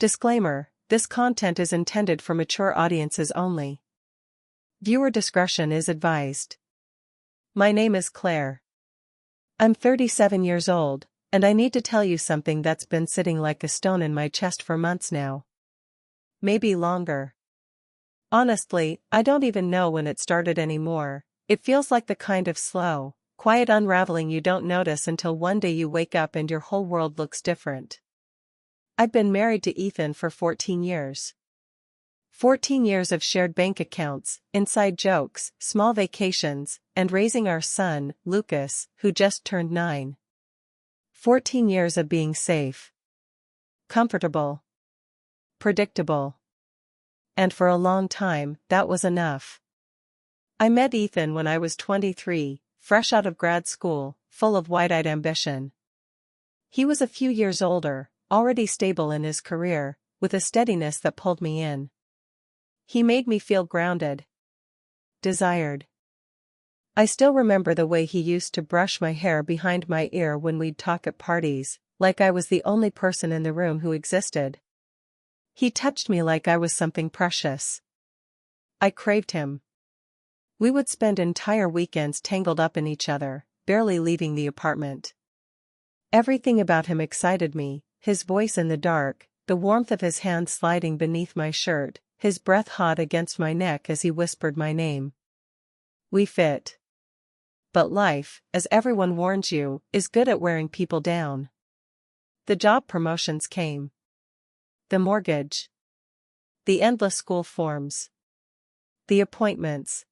Disclaimer: this content is intended for mature audiences only. Viewer discretion is advised. My name is Claire. I'm 37 years old, and I need to tell you something that's been sitting like a stone in my chest for months now. Maybe longer. Honestly, I don't even know when it started anymore. It feels like the kind of slow, quiet unraveling you don't notice until one day you wake up and your whole world looks different. I've been married to Ethan for 14 years. 14 years of shared bank accounts, inside jokes, small vacations, and raising our son, Lucas, who just turned 9. 14 years of being safe, comfortable, predictable. And for a long time, that was enough. I met Ethan when I was 23, fresh out of grad school, full of wide-eyed ambition. He was a few years older, already stable in his career, with a steadiness that pulled me in. He made me feel grounded, desired. I still remember the way he used to brush my hair behind my ear when we'd talk at parties, like I was the only person in the room who existed. He touched me like I was something precious. I craved him. We would spend entire weekends tangled up in each other, barely leaving the apartment. Everything about him excited me, his voice in the dark, the warmth of his hand sliding beneath my shirt, his breath hot against my neck as he whispered my name. We fit. But life, as everyone warns you, is good at wearing people down. The job promotions came. The mortgage. The endless school forms. The appointments.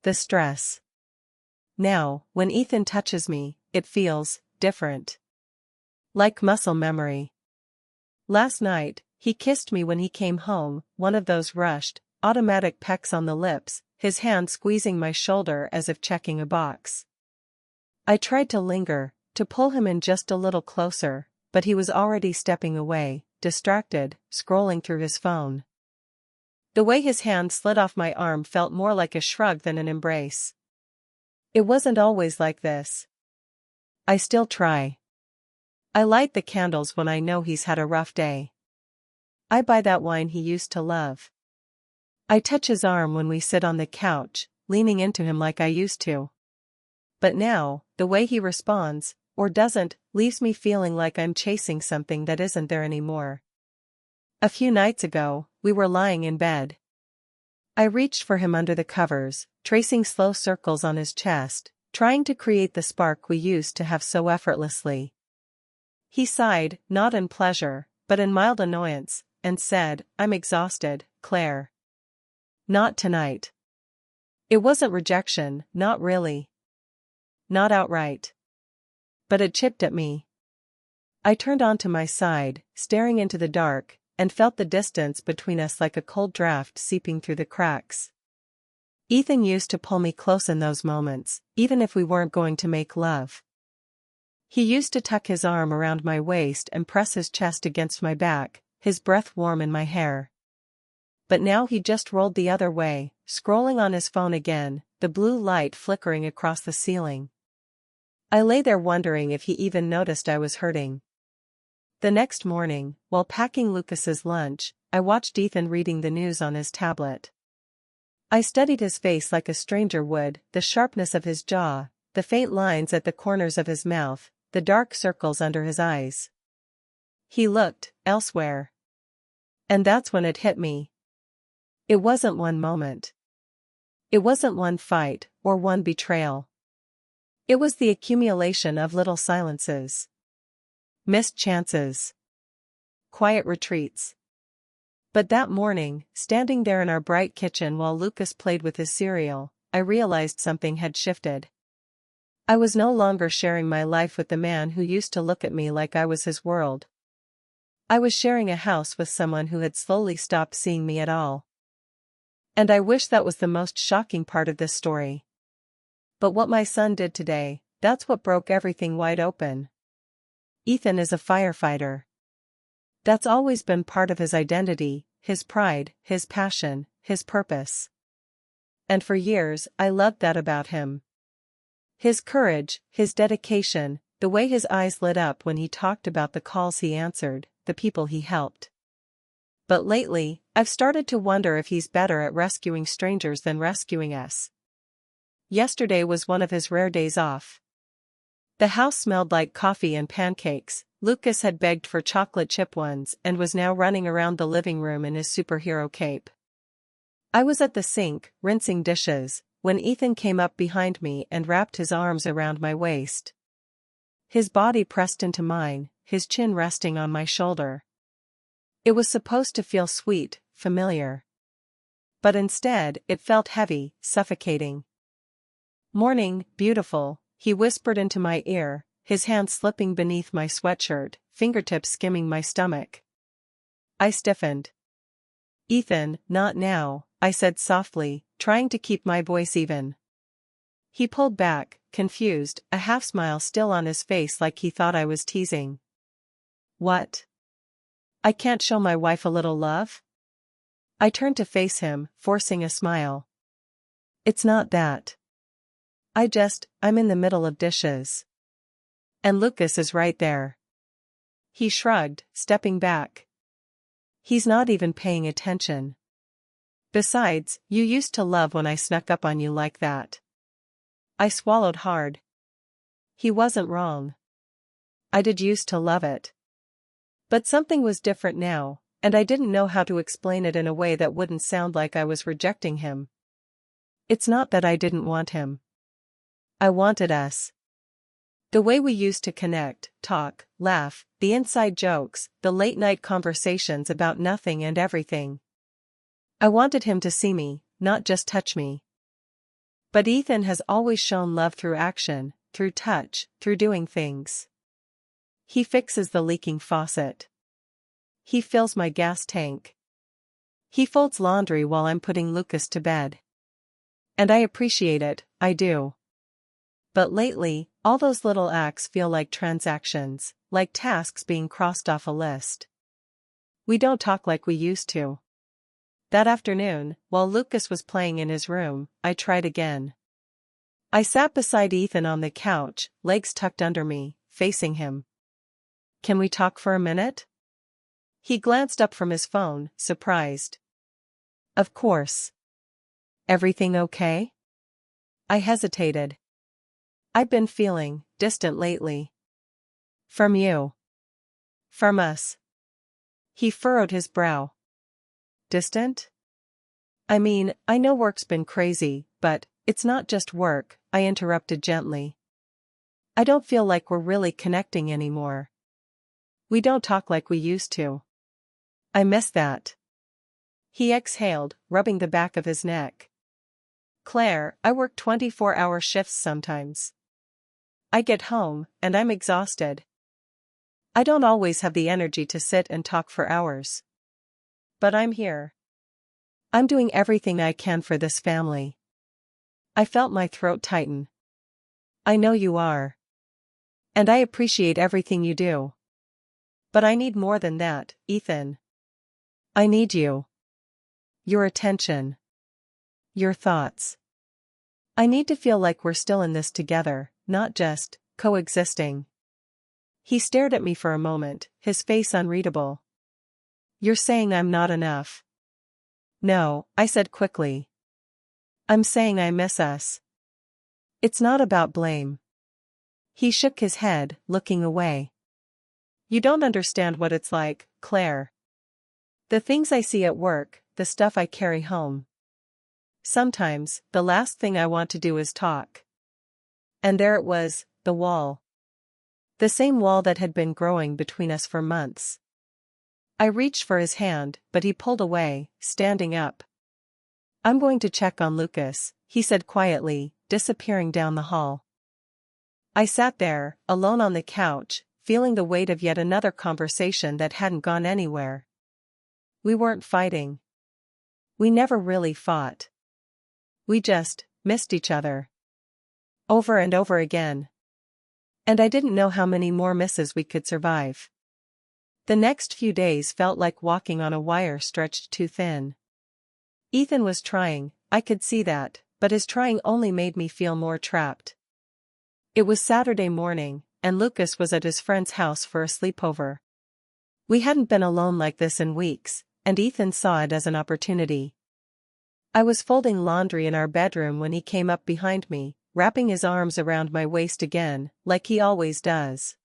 The stress. Now, when Ethan touches me, it feels different. Like muscle memory. Last night, he kissed me when he came home, one of those rushed, automatic pecks on the lips, his hand squeezing my shoulder as if checking a box. I tried to linger, to pull him in just a little closer, but he was already stepping away, distracted, scrolling through his phone. The way his hand slid off my arm felt more like a shrug than an embrace. It wasn't always like this. I still try. I light the candles when I know he's had a rough day. I buy that wine he used to love. I touch his arm when we sit on the couch, leaning into him like I used to. But now, the way he responds, or doesn't, leaves me feeling like I'm chasing something that isn't there anymore. A few nights ago, we were lying in bed. I reached for him under the covers, tracing slow circles on his chest, trying to create the spark we used to have so effortlessly. He sighed, not in pleasure, but in mild annoyance, and said, "I'm exhausted, Claire." Not tonight. It wasn't rejection, not really. Not outright. But it chipped at me. I turned onto my side, staring into the dark, and felt the distance between us like a cold draft seeping through the cracks. Ethan used to pull me close in those moments, even if we weren't going to make love. He used to tuck his arm around my waist and press his chest against my back, his breath warm in my hair. But now he just rolled the other way, scrolling on his phone again, the blue light flickering across the ceiling. I lay there wondering if he even noticed I was hurting. The next morning, while packing Lucas's lunch, I watched Ethan reading the news on his tablet. I studied his face like a stranger would, the sharpness of his jaw, the faint lines at the corners of his mouth, the dark circles under his eyes. He looked elsewhere. And that's when it hit me. It wasn't one moment. It wasn't one fight, or one betrayal. It was the accumulation of little silences. Missed chances. Quiet retreats. But that morning, standing there in our bright kitchen while Lucas played with his cereal, I realized something had shifted. I was no longer sharing my life with the man who used to look at me like I was his world. I was sharing a house with someone who had slowly stopped seeing me at all. And I wish that was the most shocking part of this story. But what my son did today, that's what broke everything wide open. Ethan is a firefighter. That's always been part of his identity, his pride, his passion, his purpose. And for years, I loved that about him. His courage, his dedication, the way his eyes lit up when he talked about the calls he answered, the people he helped. But lately, I've started to wonder if he's better at rescuing strangers than rescuing us. Yesterday was one of his rare days off. The house smelled like coffee and pancakes. Lucas had begged for chocolate chip ones and was now running around the living room in his superhero cape. I was at the sink, rinsing dishes, when Ethan came up behind me and wrapped his arms around my waist. His body pressed into mine, his chin resting on my shoulder. It was supposed to feel sweet, familiar. But instead, it felt heavy, suffocating. "Morning, beautiful," he whispered into my ear, his hand slipping beneath my sweatshirt, fingertips skimming my stomach. I stiffened. "Ethan, not now," I said softly, trying to keep my voice even. He pulled back, confused, a half-smile still on his face like he thought I was teasing. "What? I can't show my wife a little love?" I turned to face him, forcing a smile. "It's not that. I'm in the middle of dishes. And Lucas is right there." He shrugged, stepping back. "He's not even paying attention. Besides, you used to love when I snuck up on you like that." I swallowed hard. He wasn't wrong. I did used to love it. But something was different now, and I didn't know how to explain it in a way that wouldn't sound like I was rejecting him. It's not that I didn't want him. I wanted us. The way we used to connect, talk, laugh, the inside jokes, the late-night conversations about nothing and everything. I wanted him to see me, not just touch me. But Ethan has always shown love through action, through touch, through doing things. He fixes the leaking faucet. He fills my gas tank. He folds laundry while I'm putting Lucas to bed. And I appreciate it, I do. But lately, all those little acts feel like transactions, like tasks being crossed off a list. We don't talk like we used to. That afternoon, while Lucas was playing in his room, I tried again. I sat beside Ethan on the couch, legs tucked under me, facing him. "Can we talk for a minute?" He glanced up from his phone, surprised. "Of course. Everything okay?" I hesitated. "I've been feeling distant lately." "From you?" "From us." He furrowed his brow. "Distant?" "I mean, I know work's been crazy, but it's not just work," I interrupted gently. "I don't feel like we're really connecting anymore. We don't talk like we used to. I miss that." He exhaled, rubbing the back of his neck. "Claire, I work 24-hour shifts sometimes. I get home, and I'm exhausted. I don't always have the energy to sit and talk for hours. But I'm here. I'm doing everything I can for this family." I felt my throat tighten. "I know you are. And I appreciate everything you do. But I need more than that, Ethan. I need you. Your attention. Your thoughts. I need to feel like we're still in this together, not just coexisting." He stared at me for a moment, his face unreadable. "You're saying I'm not enough." "No," I said quickly. "I'm saying I miss us. It's not about blame." He shook his head, looking away. "You don't understand what it's like, Claire. The things I see at work, the stuff I carry home. Sometimes, the last thing I want to do is talk." And there it was, the wall. The same wall that had been growing between us for months. I reached for his hand, but he pulled away, standing up. "I'm going to check on Lucas," he said quietly, disappearing down the hall. I sat there, alone on the couch, feeling the weight of yet another conversation that hadn't gone anywhere. We weren't fighting. We never really fought. We just missed each other. Over and over again. And I didn't know how many more misses we could survive. The next few days felt like walking on a wire stretched too thin. Ethan was trying, I could see that, but his trying only made me feel more trapped. It was Saturday morning, and Lucas was at his friend's house for a sleepover. We hadn't been alone like this in weeks, and Ethan saw it as an opportunity. I was folding laundry in our bedroom when he came up behind me, wrapping his arms around my waist again, like he always does.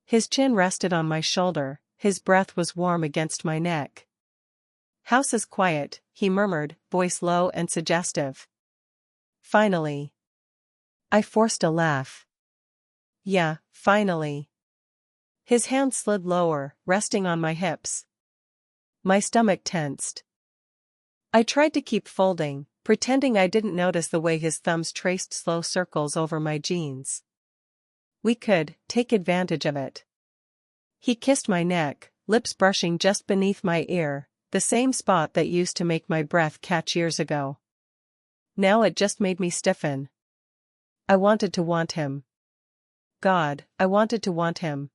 His chin rested on my shoulder, his breath was warm against my neck. "House is quiet," he murmured, voice low and suggestive. "Finally." I forced a laugh. "Yeah, finally." His hand slid lower, resting on my hips. My stomach tensed. I tried to keep folding, pretending I didn't notice the way his thumbs traced slow circles over my jeans. We could take advantage of it. He kissed my neck, lips brushing just beneath my ear, the same spot that used to make my breath catch years ago. Now it just made me stiffen. I wanted to want him. God, I wanted to want him.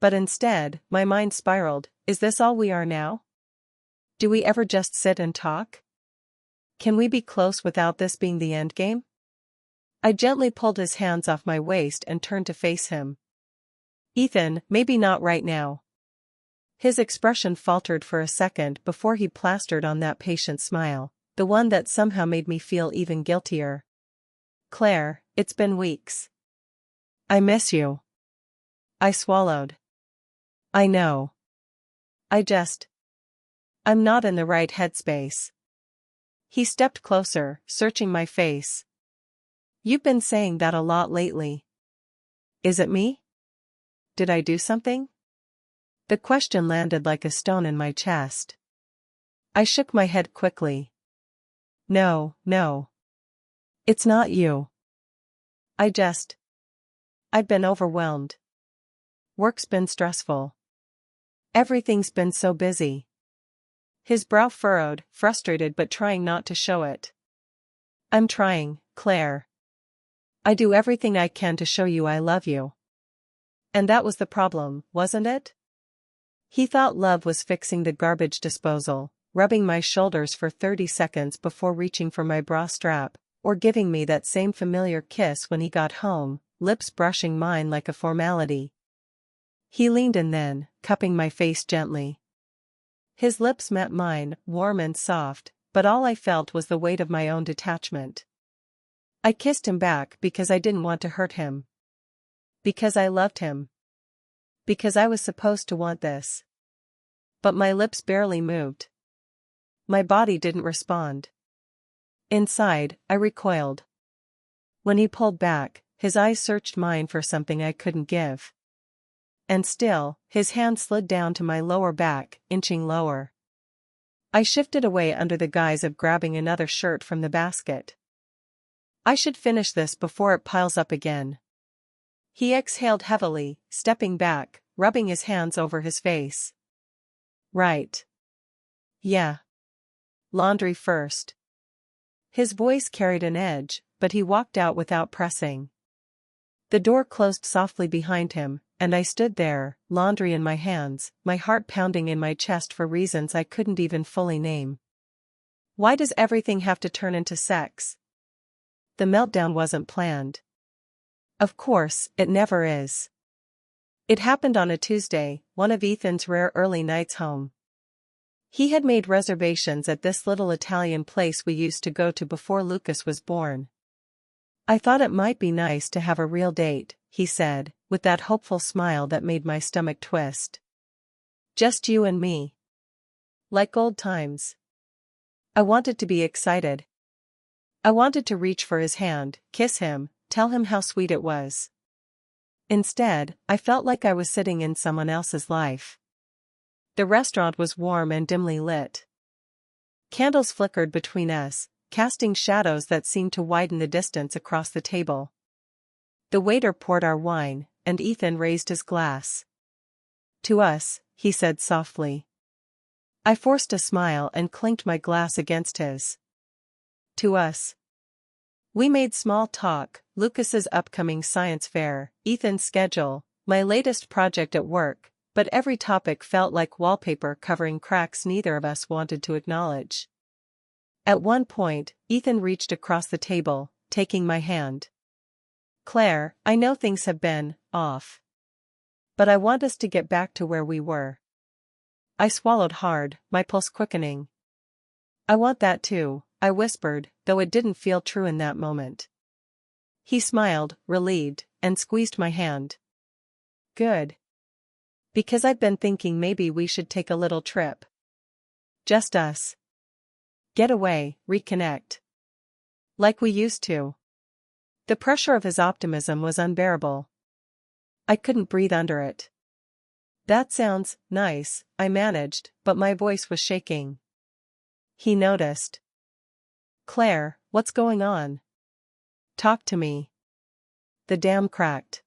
But instead, my mind spiraled. Is this all we are now? Do we ever just sit and talk? Can we be close without this being the endgame? I gently pulled his hands off my waist and turned to face him. "Ethan, maybe not right now." His expression faltered for a second before he plastered on that patient smile, the one that somehow made me feel even guiltier. "Claire, it's been weeks. I miss you." I swallowed. "I know. I'm not in the right headspace." He stepped closer, searching my face. "You've been saying that a lot lately. Is it me? Did I do something?" The question landed like a stone in my chest. I shook my head quickly. No. It's not you. I've been overwhelmed. Work's been stressful. Everything's been so busy." His brow furrowed, frustrated but trying not to show it. "I'm trying, Claire. I do everything I can to show you I love you. And that was the problem, wasn't it?" He thought love was fixing the garbage disposal, rubbing my shoulders for 30 seconds before reaching for my bra strap, or giving me that same familiar kiss when he got home, lips brushing mine like a formality. He leaned in then, cupping my face gently. His lips met mine, warm and soft, but all I felt was the weight of my own detachment. I kissed him back because I didn't want to hurt him. Because I loved him. Because I was supposed to want this. But my lips barely moved. My body didn't respond. Inside, I recoiled. When he pulled back, his eyes searched mine for something I couldn't give. And still, his hand slid down to my lower back, inching lower. I shifted away under the guise of grabbing another shirt from the basket. I should finish this before it piles up again. He exhaled heavily, stepping back, rubbing his hands over his face. "Right. Yeah. Laundry first." His voice carried an edge, but he walked out without pressing. The door closed softly behind him, and I stood there, laundry in my hands, my heart pounding in my chest for reasons I couldn't even fully name. Why does everything have to turn into sex? The meltdown wasn't planned. Of course, it never is. It happened on a Tuesday, one of Ethan's rare early nights home. He had made reservations at this little Italian place we used to go to before Lucas was born. "I thought it might be nice to have a real date," he said, with that hopeful smile that made my stomach twist. "Just you and me. Like old times." I wanted to be excited. I wanted to reach for his hand, kiss him, tell him how sweet it was. Instead, I felt like I was sitting in someone else's life. The restaurant was warm and dimly lit. Candles flickered between us, casting shadows that seemed to widen the distance across the table. The waiter poured our wine, and Ethan raised his glass. "To us," he said softly. I forced a smile and clinked my glass against his. "To us." We made small talk, Lucas's upcoming science fair, Ethan's schedule, my latest project at work, but every topic felt like wallpaper covering cracks neither of us wanted to acknowledge. At one point, Ethan reached across the table, taking my hand. "Claire, I know things have been off. But I want us to get back to where we were." I swallowed hard, my pulse quickening. I want that too, I whispered, though it didn't feel true in that moment. He smiled, relieved, and squeezed my hand. Good. Because I've been thinking maybe we should take a little trip. Just us. Get away, reconnect. Like we used to. The pressure of his optimism was unbearable. I couldn't breathe under it. That sounds nice, I managed, but my voice was shaking. He noticed. Claire, what's going on? Talk to me. The dam cracked.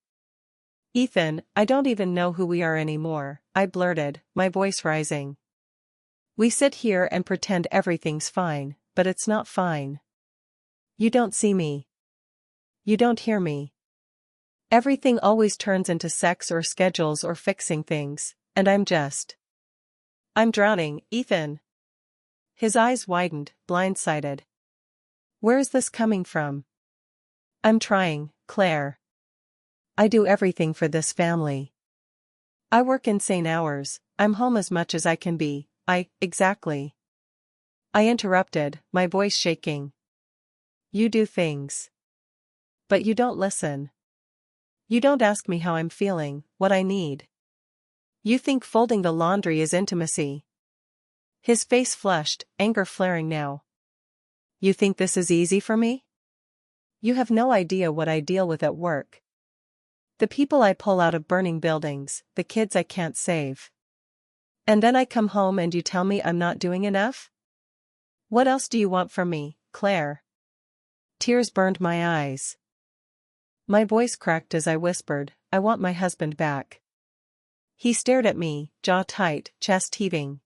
Ethan, I don't even know who we are anymore, I blurted, my voice rising. We sit here and pretend everything's fine, but it's not fine. You don't see me. You don't hear me. Everything always turns into sex or schedules or fixing things, and I'm drowning, Ethan. His eyes widened, blindsided. Where is this coming from? I'm trying, Claire. I do everything for this family. I work insane hours, I'm home as much as I can be, exactly. I interrupted, my voice shaking. You do things. But you don't listen. You don't ask me how I'm feeling, what I need. You think folding the laundry is intimacy. His face flushed, anger flaring now. You think this is easy for me? You have no idea what I deal with at work. The people I pull out of burning buildings, the kids I can't save. And then I come home and you tell me I'm not doing enough? What else do you want from me, Claire? Tears burned my eyes. My voice cracked as I whispered, I want my husband back. He stared at me, jaw tight, chest heaving.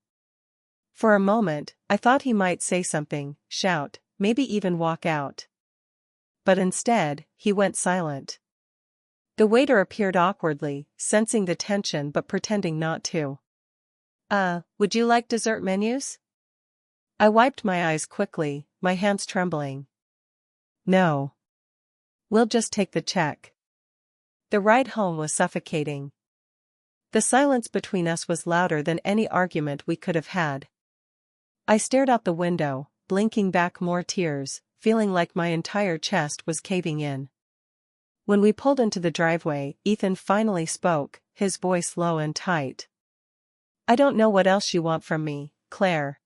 For a moment, I thought he might say something, shout, maybe even walk out. But instead, he went silent. The waiter appeared awkwardly, sensing the tension but pretending not to. Would you like dessert menus? I wiped my eyes quickly, my hands trembling. No. We'll just take the check. The ride home was suffocating. The silence between us was louder than any argument we could have had. I stared out the window, blinking back more tears, feeling like my entire chest was caving in. When we pulled into the driveway, Ethan finally spoke, his voice low and tight. I don't know what else you want from me, Claire.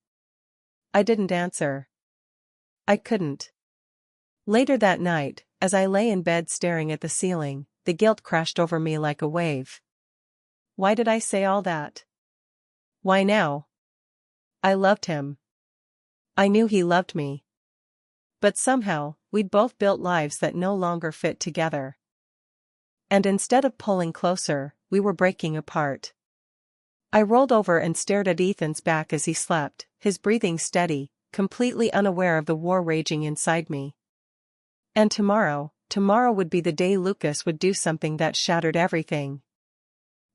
I didn't answer. I couldn't. Later that night, as I lay in bed staring at the ceiling, the guilt crashed over me like a wave. Why did I say all that? Why now? I loved him. I knew he loved me. But somehow, we'd both built lives that no longer fit together. And instead of pulling closer, we were breaking apart. I rolled over and stared at Ethan's back as he slept, his breathing steady, completely unaware of the war raging inside me. And tomorrow would be the day Lucas would do something that shattered everything.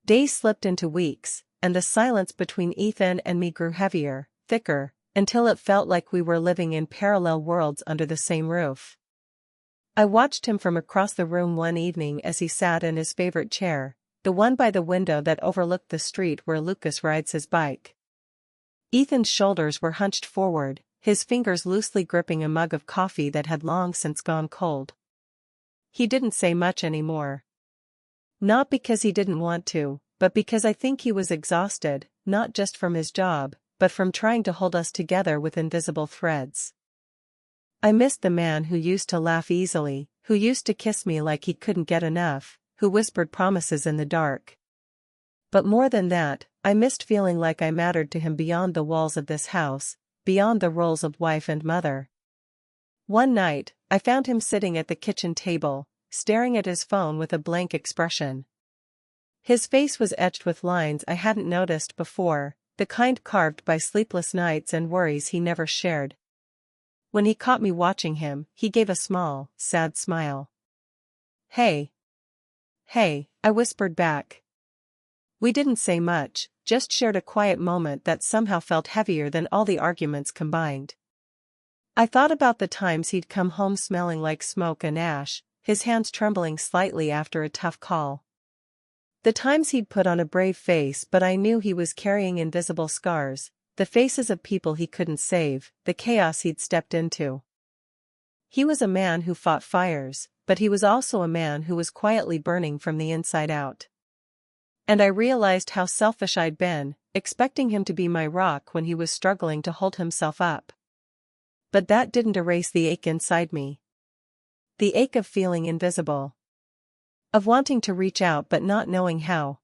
Days slipped into weeks, and the silence between Ethan and me grew heavier, thicker, until it felt like we were living in parallel worlds under the same roof. I watched him from across the room one evening as he sat in his favorite chair, the one by the window that overlooked the street where Lucas rides his bike. Ethan's shoulders were hunched forward, his fingers loosely gripping a mug of coffee that had long since gone cold. He didn't say much anymore. Not because he didn't want to, but because I think he was exhausted, not just from his job, but from trying to hold us together with invisible threads. I missed the man who used to laugh easily, who used to kiss me like he couldn't get enough, who whispered promises in the dark. But more than that, I missed feeling like I mattered to him beyond the walls of this house, beyond the roles of wife and mother. One night, I found him sitting at the kitchen table, staring at his phone with a blank expression. His face was etched with lines I hadn't noticed before, the kind carved by sleepless nights and worries he never shared. When he caught me watching him, he gave a small, sad smile. Hey. Hey, I whispered back. We didn't say much, just shared a quiet moment that somehow felt heavier than all the arguments combined. I thought about the times he'd come home smelling like smoke and ash, his hands trembling slightly after a tough call. The times he'd put on a brave face, but I knew he was carrying invisible scars, the faces of people he couldn't save, the chaos he'd stepped into. He was a man who fought fires, but he was also a man who was quietly burning from the inside out. And I realized how selfish I'd been, expecting him to be my rock when he was struggling to hold himself up. But that didn't erase the ache inside me. The ache of feeling invisible. Of wanting to reach out but not knowing how.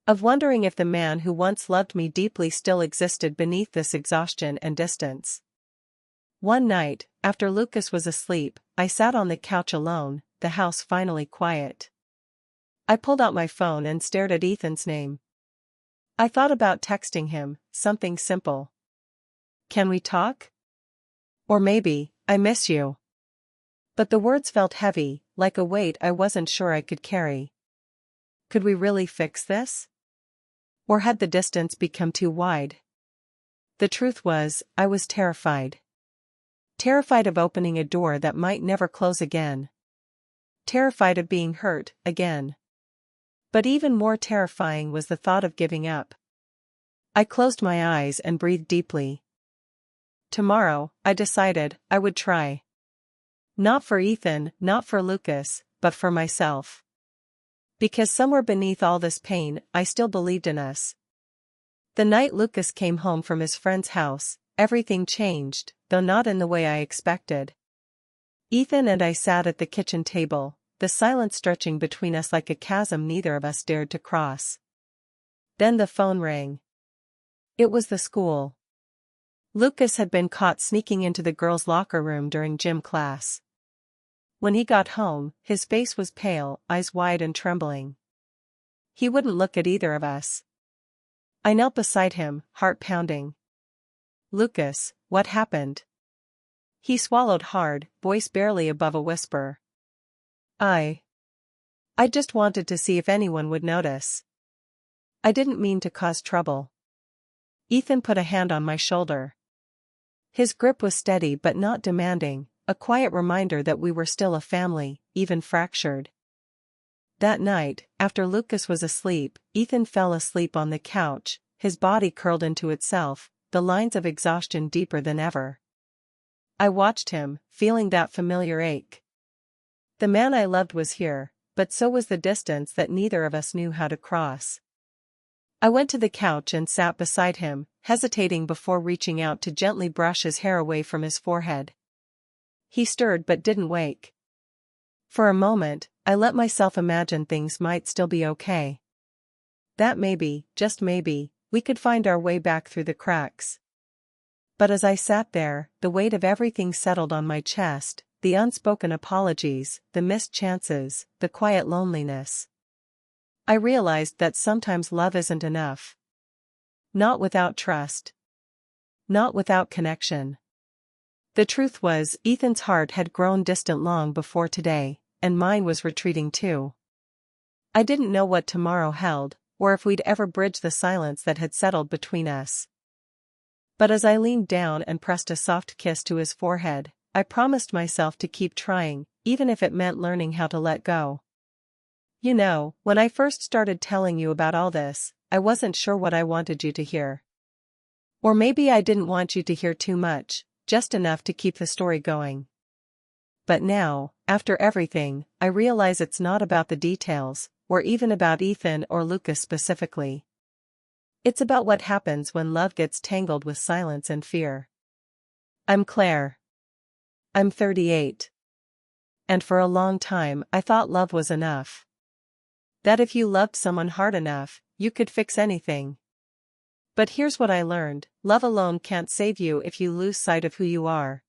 Of wondering if the man who once loved me deeply still existed beneath this exhaustion and distance. One night, after Lucas was asleep, I sat on the couch alone, the house finally quiet. I pulled out my phone and stared at Ethan's name. I thought about texting him, something simple. "Can we talk?" Or maybe, "I miss you." But the words felt heavy, like a weight I wasn't sure I could carry. Could we really fix this? Or had the distance become too wide? The truth was, I was terrified. Terrified of opening a door that might never close again. Terrified of being hurt, again. But even more terrifying was the thought of giving up. I closed my eyes and breathed deeply. Tomorrow, I decided, I would try. Not for Ethan, not for Lucas, but for myself. Because somewhere beneath all this pain, I still believed in us. The night Lucas came home from his friend's house, everything changed, though not in the way I expected. Ethan and I sat at the kitchen table, the silence stretching between us like a chasm neither of us dared to cross. Then the phone rang. It was the school. Lucas had been caught sneaking into the girls' locker room during gym class. When he got home, his face was pale, eyes wide and trembling. He wouldn't look at either of us. I knelt beside him, heart pounding. "Lucas, what happened?" He swallowed hard, voice barely above a whisper. I just wanted to see if anyone would notice. I didn't mean to cause trouble." Ethan put a hand on my shoulder. His grip was steady but not demanding, a quiet reminder that we were still a family, even fractured. That night, after Lucas was asleep, Ethan fell asleep on the couch, his body curled into itself, the lines of exhaustion deeper than ever. I watched him, feeling that familiar ache. The man I loved was here, but so was the distance that neither of us knew how to cross. I went to the couch and sat beside him, hesitating before reaching out to gently brush his hair away from his forehead. He stirred but didn't wake. For a moment, I let myself imagine things might still be okay. That maybe, just maybe, we could find our way back through the cracks. But as I sat there, the weight of everything settled on my chest, the unspoken apologies, the missed chances, the quiet loneliness. I realized that sometimes love isn't enough. Not without trust. Not without connection. The truth was, Ethan's heart had grown distant long before today, and mine was retreating too. I didn't know what tomorrow held, or if we'd ever bridge the silence that had settled between us. But as I leaned down and pressed a soft kiss to his forehead, I promised myself to keep trying, even if it meant learning how to let go. You know, when I first started telling you about all this, I wasn't sure what I wanted you to hear. Or maybe I didn't want you to hear too much, just enough to keep the story going. But now, after everything, I realize it's not about the details, or even about Ethan or Lucas specifically. It's about what happens when love gets tangled with silence and fear. I'm Claire. I'm 38. And for a long time I thought love was enough. That if you loved someone hard enough, you could fix anything. But here's what I learned: love alone can't save you if you lose sight of who you are.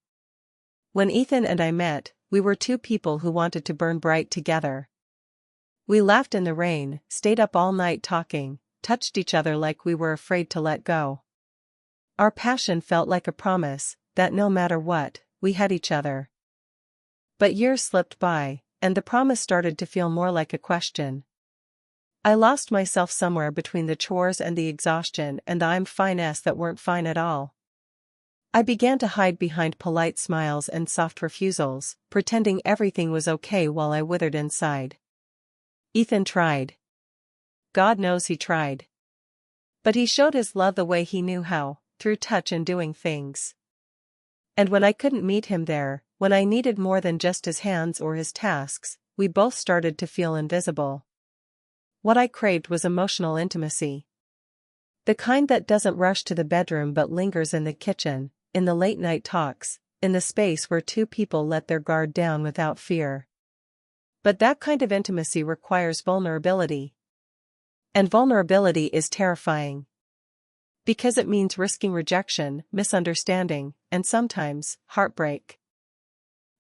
When Ethan and I met, we were two people who wanted to burn bright together. We laughed in the rain, stayed up all night talking, touched each other like we were afraid to let go. Our passion felt like a promise, that no matter what, we had each other. But years slipped by, and the promise started to feel more like a question. I lost myself somewhere between the chores and the exhaustion and the I'm fine-s that weren't fine at all. I began to hide behind polite smiles and soft refusals, pretending everything was okay while I withered inside. Ethan tried. God knows he tried. But he showed his love the way he knew how, through touch and doing things. And when I couldn't meet him there, when I needed more than just his hands or his tasks, we both started to feel invisible. What I craved was emotional intimacy. The kind that doesn't rush to the bedroom but lingers in the kitchen, in the late-night talks, in the space where two people let their guard down without fear. But that kind of intimacy requires vulnerability. And vulnerability is terrifying. Because it means risking rejection, misunderstanding, and sometimes, heartbreak.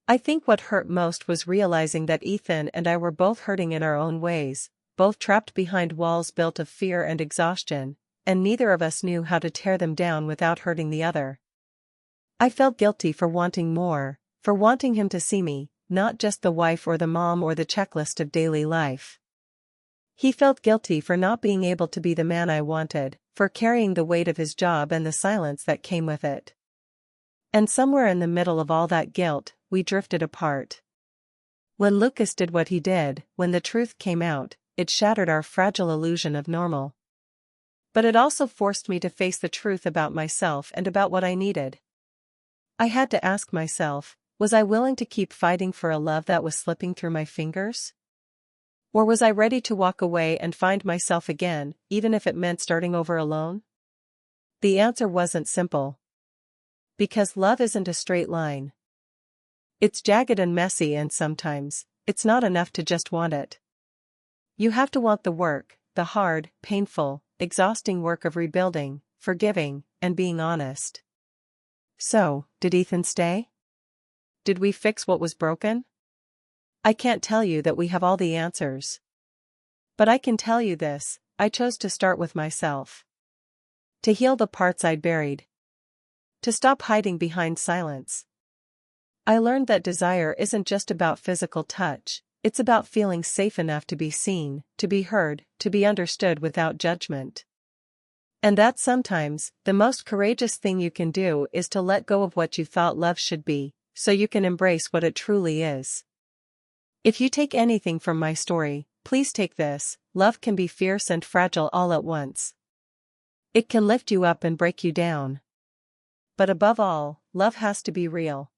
I think what hurt most was realizing that Ethan and I were both hurting in our own ways, both trapped behind walls built of fear and exhaustion, and neither of us knew how to tear them down without hurting the other. I felt guilty for wanting more, for wanting him to see me, not just the wife or the mom or the checklist of daily life. He felt guilty for not being able to be the man I wanted, for carrying the weight of his job and the silence that came with it. And somewhere in the middle of all that guilt, we drifted apart. When Lucas did what he did, when the truth came out, it shattered our fragile illusion of normal. But it also forced me to face the truth about myself and about what I needed. I had to ask myself, was I willing to keep fighting for a love that was slipping through my fingers? Or was I ready to walk away and find myself again, even if it meant starting over alone? The answer wasn't simple. Because love isn't a straight line. It's jagged and messy, and sometimes, it's not enough to just want it. You have to want the work, the hard, painful, exhausting work of rebuilding, forgiving, and being honest. So, did Ethan stay? Did we fix what was broken? I can't tell you that we have all the answers. But I can tell you this, I chose to start with myself. To heal the parts I'd buried. To stop hiding behind silence. I learned that desire isn't just about physical touch, it's about feeling safe enough to be seen, to be heard, to be understood without judgment. And that sometimes, the most courageous thing you can do is to let go of what you thought love should be, so you can embrace what it truly is. If you take anything from my story, please take this: love can be fierce and fragile all at once. It can lift you up and break you down. But above all, love has to be real.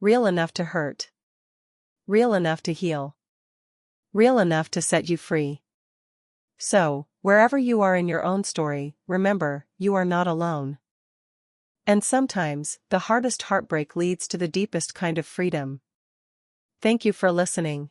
Real enough to hurt. Real enough to heal. Real enough to set you free. So, wherever you are in your own story, remember, you are not alone. And sometimes, the hardest heartbreak leads to the deepest kind of freedom. Thank you for listening.